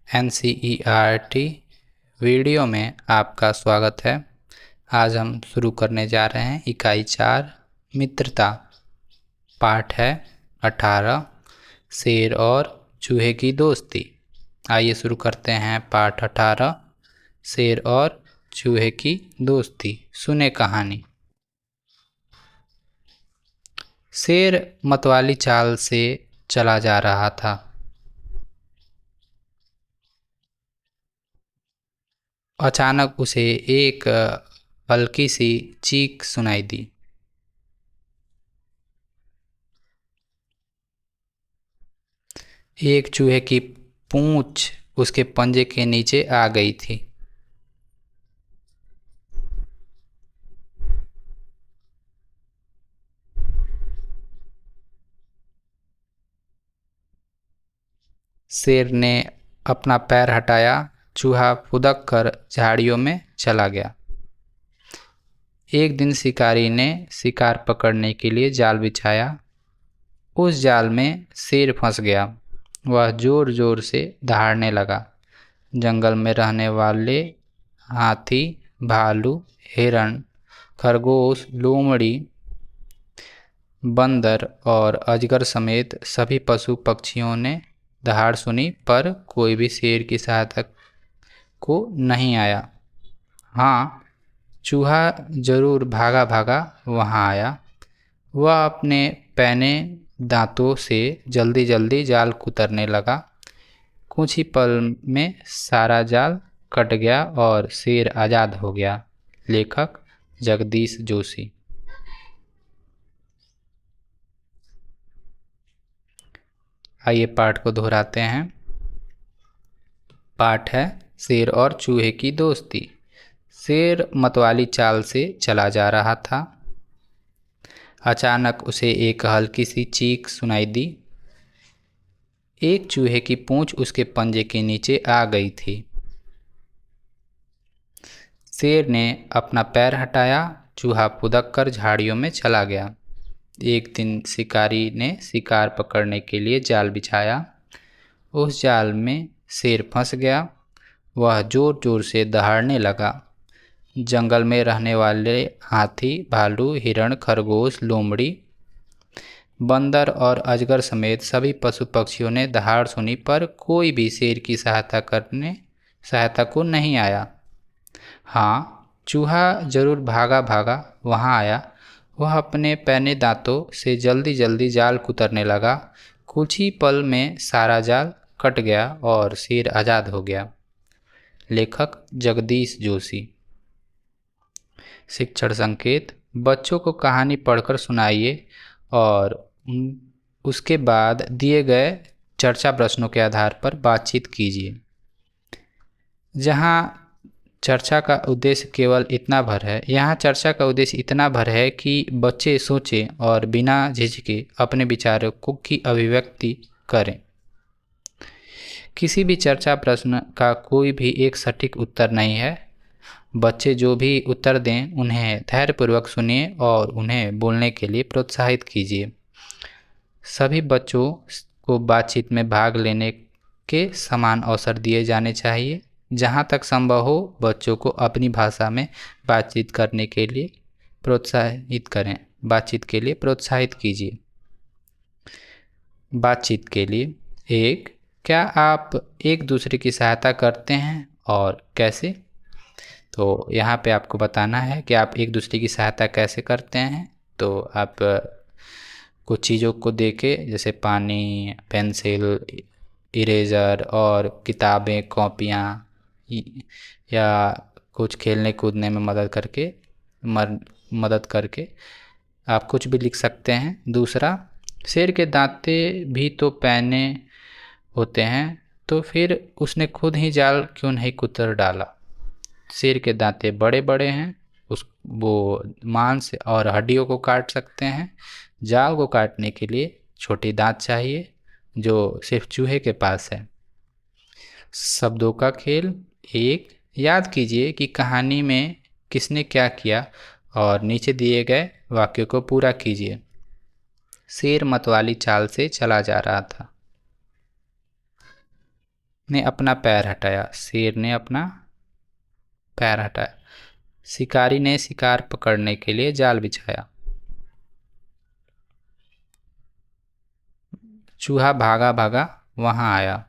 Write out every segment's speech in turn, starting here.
NCERT video में आपका स्वागत है। आज हम शुरू करने जा रहे हैं इकाई 4 मित्रता। पाठ है 18 शेर और चूहे की दोस्ती। आइए शुरू करते हैं पाठ 18 शेर और चूहे की दोस्ती। सुने कहानी। शेर मतवाली चाल से चला जा रहा था। अचानक उसे एक हल्की सी चीख सुनाई दी। एक चूहे की पूंछ उसके पंजे के नीचे आ गई थी। शेर ने अपना पैर हटाया। चूहा फुदक कर झाड़ियों में चला गया। एक दिन शिकारी ने शिकार पकड़ने के लिए जाल बिछाया। उस जाल में शेर फंस गया। वह जोर जोर से दहाड़ने लगा। जंगल में रहने वाले हाथी, भालू, हिरण, खरगोश, लोमड़ी, बंदर और अजगर समेत सभी पशु पक्षियों ने दहाड़ सुनी, पर कोई भी शेर की सहायता को नहीं आया। हाँ, चूहा जरूर भागा भागा वहाँ आया। वह अपने पैने दांतों से जल्दी जल्दी जाल कुतरने लगा। कुछ ही पल में सारा जाल कट गया और शेर आज़ाद हो गया। लेखक जगदीश जोशी। आइए पाठ को दोहराते हैं। पाठ है शेर और चूहे की दोस्ती। शेर मतवाली चाल से चला जा रहा था। अचानक उसे एक हल्की सी चीख सुनाई दी। एक चूहे की पूंछ उसके पंजे के नीचे आ गई थी। शेर ने अपना पैर हटाया। चूहा फुदक कर झाड़ियों में चला गया। एक दिन शिकारी ने शिकार पकड़ने के लिए जाल बिछाया। उस जाल में शेर फंस गया। वह जोर जोर से दहाड़ने लगा। जंगल में रहने वाले हाथी, भालू, हिरण, खरगोश, लोमड़ी, बंदर और अजगर समेत सभी पशु पक्षियों ने दहाड़ सुनी, पर कोई भी शेर की सहायता को नहीं आया। हाँ, चूहा जरूर भागा भागा वहाँ आया। वह अपने पैने दांतों से जल्दी जल्दी जाल कुतरने लगा। कुछ ही पल में सारा जाल कट गया और शेर आज़ाद हो गया। लेखक जगदीश जोशी। शिक्षण संकेत। बच्चों को कहानी पढ़कर सुनाइए और उसके बाद दिए गए चर्चा प्रश्नों के आधार पर बातचीत कीजिए। यहाँ चर्चा का उद्देश्य इतना भर है कि बच्चे सोचें और बिना झिझके अपने विचारों की अभिव्यक्ति करें। किसी भी चर्चा प्रश्न का कोई भी एक सटीक उत्तर नहीं है। बच्चे जो भी उत्तर दें उन्हें धैर्यपूर्वक सुनिए और उन्हें बोलने के लिए प्रोत्साहित कीजिए। सभी बच्चों को बातचीत में भाग लेने के समान अवसर दिए जाने चाहिए। जहाँ तक संभव हो, बच्चों को अपनी भाषा में बातचीत के लिए प्रोत्साहित कीजिए। बातचीत के लिए 1. क्या आप एक दूसरे की सहायता करते हैं और कैसे? तो यहाँ पे आपको बताना है कि आप एक दूसरे की सहायता कैसे करते हैं। तो आप कुछ चीज़ों को देके, जैसे पानी, पेंसिल, इरेज़र और किताबें, कॉपियाँ, या कुछ खेलने कूदने में मदद करके आप कुछ भी लिख सकते हैं। दूसरा, शेर के दांते भी तो पैने होते हैं, तो फिर उसने खुद ही जाल क्यों नहीं कुतर डाला? शेर के दांते बड़े बड़े हैं, वो मांस और हड्डियों को काट सकते हैं। जाल को काटने के लिए छोटे दांत चाहिए, जो सिर्फ चूहे के पास है। शब्दों का खेल। 1. याद कीजिए कि कहानी में किसने क्या किया और नीचे दिए गए वाक्यों को पूरा कीजिए। शेर मतवाली चाल से चला जा रहा था। ने अपना पैर हटाया। शेर ने अपना पैर हटाया। शिकारी ने शिकार पकड़ने के लिए जाल बिछाया। चूहा भागा भागा वहां आया।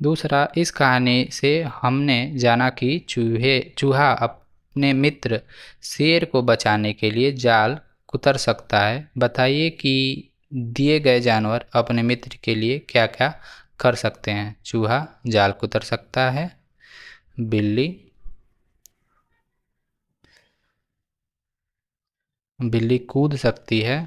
दूसरा, इस कहानी से हमने जाना कि चूहा अपने मित्र शेर को बचाने के लिए जाल कुतर सकता है। बताइए कि दिए गए जानवर अपने मित्र के लिए क्या क्या कर सकते हैं। चूहा जाल कुतर सकता है। बिल्ली बिल्ली कूद सकती है।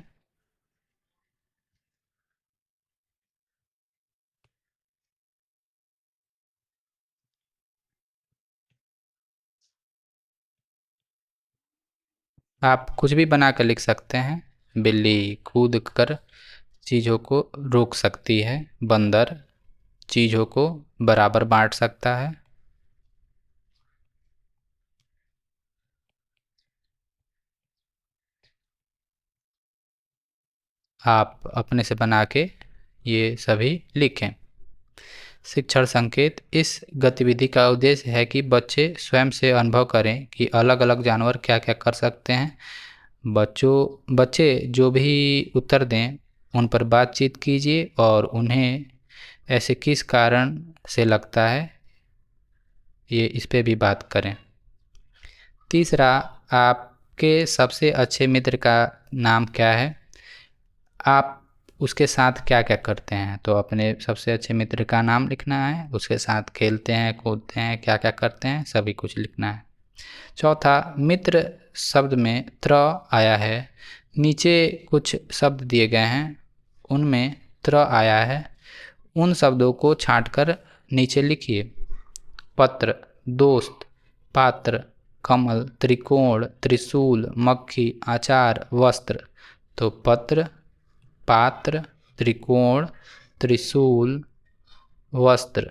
आप कुछ भी बना कर लिख सकते हैं। बिल्ली कूद कर चीज़ों को रोक सकती है। बंदर चीज़ों को बराबर बांट सकता है। आप अपने से बना के ये सभी लिखें। शिक्षण संकेत, इस गतिविधि का उद्देश्य है कि बच्चे स्वयं से अनुभव करें कि अलग अलग जानवर क्या क्या कर सकते हैं। बच्चे जो भी उत्तर दें उन पर बातचीत कीजिए और उन्हें ऐसे किस कारण से लगता है ये इस पे भी बात करें। तीसरा, आपके सबसे अच्छे मित्र का नाम क्या है। आप उसके साथ क्या क्या करते हैं, तो अपने सबसे अच्छे मित्र का नाम लिखना है। उसके साथ खेलते हैं, कूदते हैं, क्या क्या करते हैं, सभी कुछ लिखना है। चौथा, मित्र शब्द में त्र आया है। नीचे कुछ शब्द दिए गए हैं, उनमें त्र आया है। उन शब्दों को छांटकर नीचे लिखिए। पत्र, दोस्त, पात्र, कमल, त्रिकोण, त्रिशूल, मक्खी, आचार, वस्त्र। तो पत्र, पात्र, त्रिकोण, त्रिशूल, वस्त्र।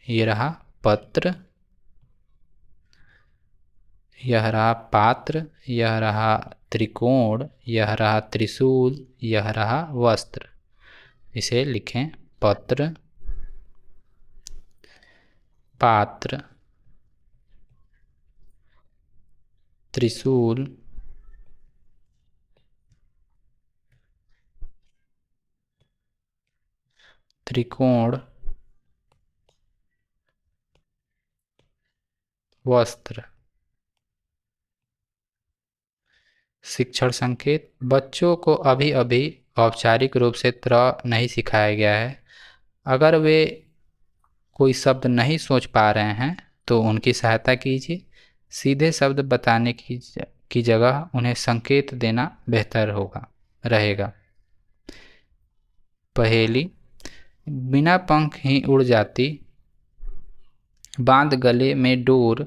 ये रहा पत्र, यह रहा पात्र, यह रहा त्रिकोण, यह रहा त्रिशूल, यह रहा वस्त्र। इसे लिखें। पत्र, पात्र, त्रिशूल, त्रिकोण, वस्त्र। शिक्षण संकेत, बच्चों को अभी अभी औपचारिक रूप से त्र नहीं सिखाया गया है। अगर वे कोई शब्द नहीं सोच पा रहे हैं तो उनकी सहायता कीजिए। सीधे शब्द बताने की जगह उन्हें संकेत देना बेहतर होगा रहेगा। पहेली, बिना पंख ही उड़ जाती, बांध गले में डोर,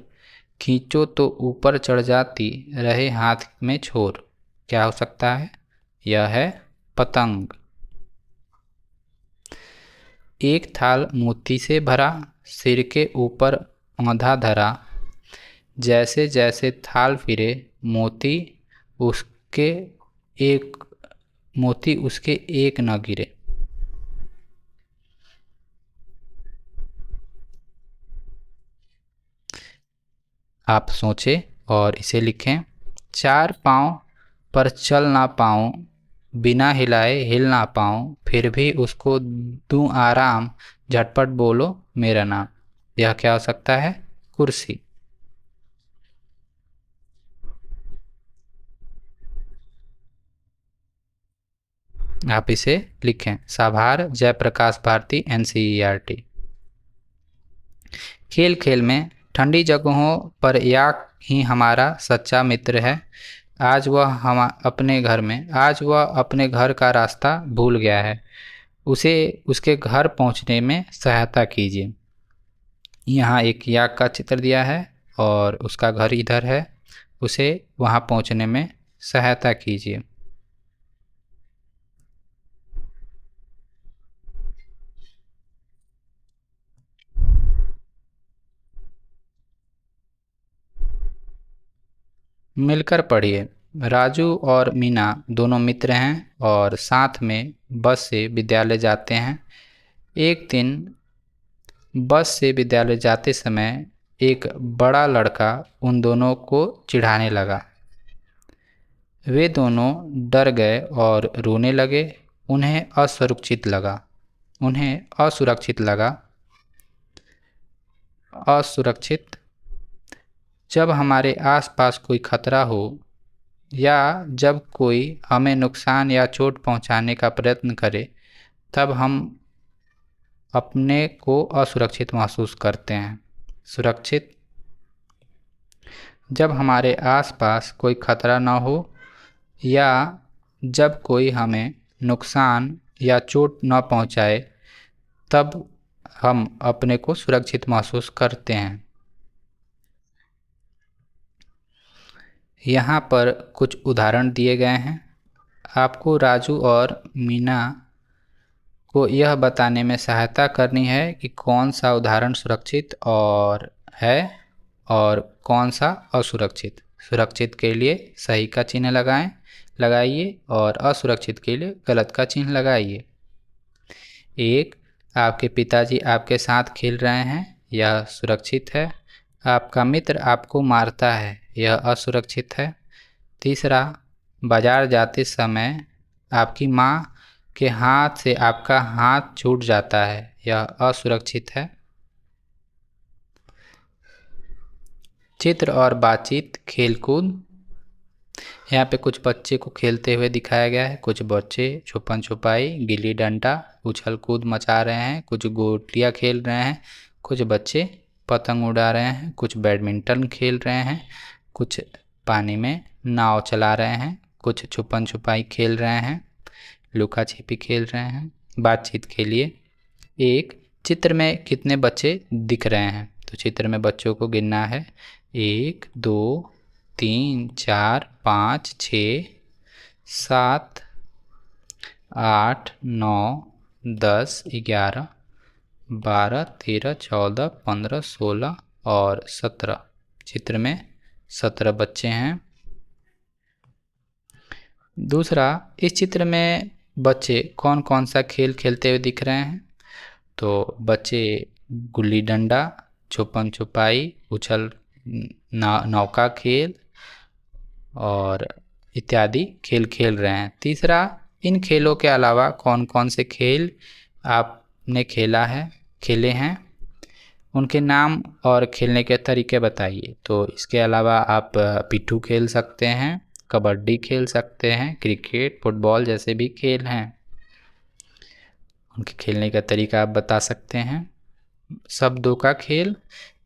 खींचो तो ऊपर चढ़ जाती, रहे हाथ में छोर। क्या हो सकता है। यह है पतंग। एक थाल मोती से भरा, सिर के ऊपर औंधा धरा, जैसे जैसे थाल फिरे, मोती उसके एक मोती उसके एक न गिरे। आप सोचें और इसे लिखें। चार पाँव पर चल ना पाऊँ, बिना हिलाए हिल ना पाऊँ, फिर भी उसको दूँ आराम, झटपट बोलो मेरा नाम। यह क्या हो सकता है। कुर्सी। आप इसे लिखें। साभार, जयप्रकाश भारती, NCERT। खेल खेल में, ठंडी जगहों पर याक ही हमारा सच्चा मित्र है। आज वह अपने घर का रास्ता भूल गया है। उसे उसके घर पहुंचने में सहायता कीजिए। यहाँ एक याक का चित्र दिया है और उसका घर इधर है। उसे वहाँ पहुंचने में सहायता कीजिए। मिलकर पढ़िए। राजू और मीना दोनों मित्र हैं और साथ में बस से विद्यालय जाते हैं। एक दिन बस से विद्यालय जाते समय एक बड़ा लड़का उन दोनों को चिढ़ाने लगा। वे दोनों डर गए और रोने लगे। उन्हें असुरक्षित लगा। जब हमारे आसपास कोई खतरा हो या जब कोई हमें नुकसान या चोट पहुंचाने का प्रयत्न करे, तब हम अपने को असुरक्षित महसूस करते हैं। सुरक्षित। जब हमारे आसपास कोई खतरा न हो या जब कोई हमें नुकसान या चोट न पहुंचाए, तब हम अपने को सुरक्षित महसूस करते हैं। यहाँ पर कुछ उदाहरण दिए गए हैं। आपको राजू और मीना को यह बताने में सहायता करनी है कि कौन सा उदाहरण सुरक्षित और कौन सा असुरक्षित। सुरक्षित के लिए सही का चिन्ह लगाइए और असुरक्षित के लिए गलत का चिन्ह लगाइए। 1. आपके पिताजी आपके साथ खेल रहे हैं, यह सुरक्षित है। आपका मित्र आपको मारता है, यह असुरक्षित है। 3. बाजार जाते समय आपकी माँ के हाथ से आपका हाथ छूट जाता है, यह असुरक्षित है। चित्र और बातचीत, खेलकूद। यहाँ पे कुछ बच्चे को खेलते हुए दिखाया गया है। कुछ बच्चे छुपन छुपाई, गिल्ली डंडा, उछल कूद मचा रहे हैं। कुछ गोटियाँ खेल रहे हैं। कुछ बच्चे पतंग उड़ा रहे हैं। कुछ बैडमिंटन खेल रहे हैं। कुछ पानी में नाव चला रहे हैं। कुछ छुपन छुपाई खेल रहे हैं। लुका छिपी खेल रहे हैं। बातचीत के लिए 1. चित्र में कितने बच्चे दिख रहे हैं? तो चित्र में बच्चों को गिनना है। 1 2 3 4 5 6 7 8 9 10 11 12 13 14 15 16 और 17। चित्र में 17 बच्चे हैं। दूसरा, इस चित्र में बच्चे कौन कौन सा खेल खेलते हुए दिख रहे हैं? तो बच्चे गुल्ली डंडा, छुपन छुपाई, उछल नौका खेल और इत्यादि खेल खेल रहे हैं। तीसरा, इन खेलों के अलावा कौन कौन से खेल आपने खेले हैं, उनके नाम और खेलने के तरीके बताइए। तो इसके अलावा आप पिट्ठू खेल सकते हैं, कबड्डी खेल सकते हैं, क्रिकेट, फुटबॉल जैसे भी खेल हैं, उनके खेलने का तरीका आप बता सकते हैं। शब्दों का खेल।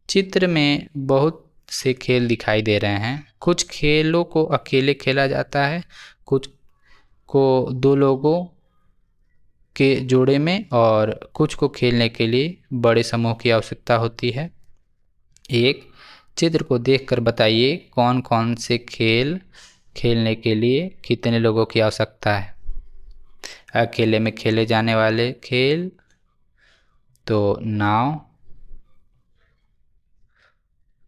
चित्र में बहुत से खेल दिखाई दे रहे हैं। कुछ खेलों को अकेले खेला जाता है, कुछ को 2 लोगों के जोड़े में और कुछ को खेलने के लिए बड़े समूह की आवश्यकता होती है। 1. चित्र को देखकर बताइए कौन कौन से खेल खेलने के लिए कितने लोगों की आवश्यकता है। अकेले में खेले जाने वाले खेल, तो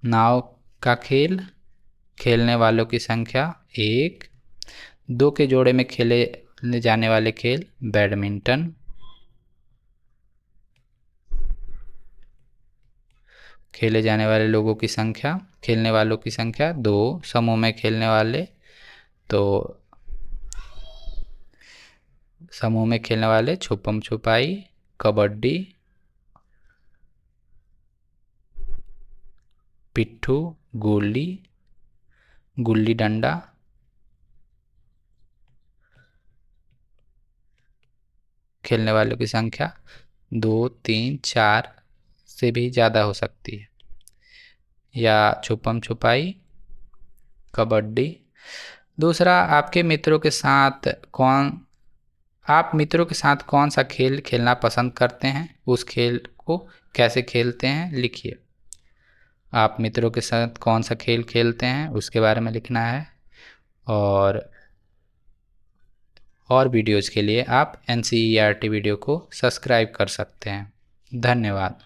नाव का खेल, खेलने वालों की संख्या 1। 2 के जोड़े में खेले जाने वाले खेल, बैडमिंटन। खेले जाने वाले लोगों की संख्या, खेलने वालों की संख्या 2। समूह में खेलने वाले, तो समूह में खेलने वाले छुपम छुपाई, कबड्डी, पिट्ठू, गुल्ली डंडा, खेलने वालों की संख्या 2 3 4 से भी ज़्यादा हो सकती है, या छुपम छुपाई, कबड्डी। दूसरा, आप मित्रों के साथ कौन सा खेल खेलना पसंद करते हैं, उस खेल को कैसे खेलते हैं लिखिए। आप मित्रों के साथ कौन सा खेल खेलते हैं उसके बारे में लिखना है। और वीडियोज़ के लिए आप NCERT वीडियो को सब्सक्राइब कर सकते हैं। धन्यवाद।